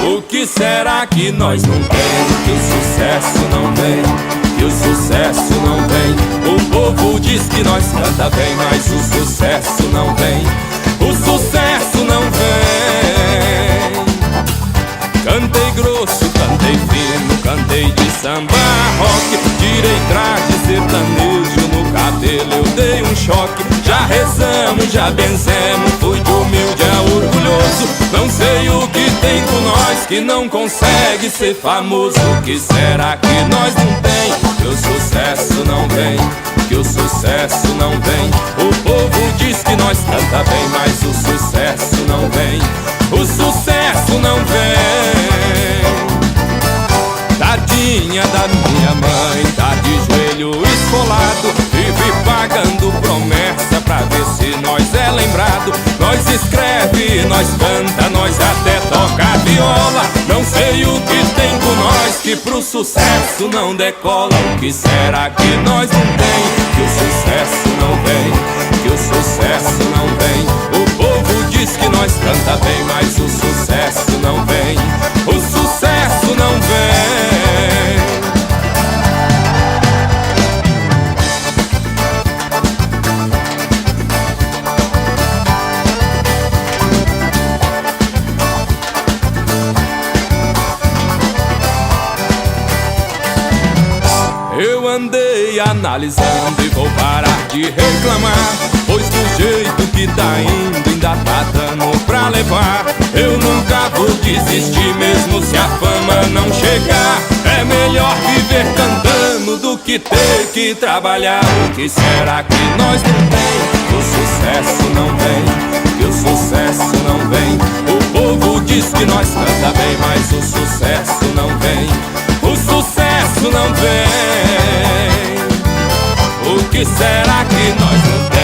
O que será que nós não temos? Que o sucesso não vem, que o sucesso não vem. O povo diz que nós canta bem, mas o sucesso não vem. O sucesso não vem. Cantei grosso, cantei fino, cantei de samba rock. Tirei traje sertanejo no cabelo, eu dei um choque. Já rezamos, já benzemos, fui de humilde a orgulhoso. Não sei o que tem com nós que não consegue ser famoso. O que será que nós não tem? Que o sucesso não vem, que o sucesso não vem. O povo diz que nós canta bem, mas o sucesso não vem. O sucesso não vem. Tadinha da minha mãe, tá de joelho esfolado, vive pagando promessa pra ver se nós é lembrado. Nós escreve, nós canta, nós até toca viola. Não sei o que tem com nós que pro sucesso não decola. O que será que nós não tem? Que o sucesso não vem, que o sucesso não vem. O povo diz que nós canta bem, mas o sucesso não vem. O sucesso não vem. Eu andei analisando e vou parar de reclamar, pois do jeito que tá indo ainda tá dando pra levar. Eu nunca vou desistir mesmo se a fama não chegar. É melhor viver cantando do que ter que trabalhar. O que será que nós não tem? Que o sucesso não vem, que o sucesso não vem. O povo diz que nós canta bem, mas o sucesso não vem. O sucesso não vem. O que será que nós não temos?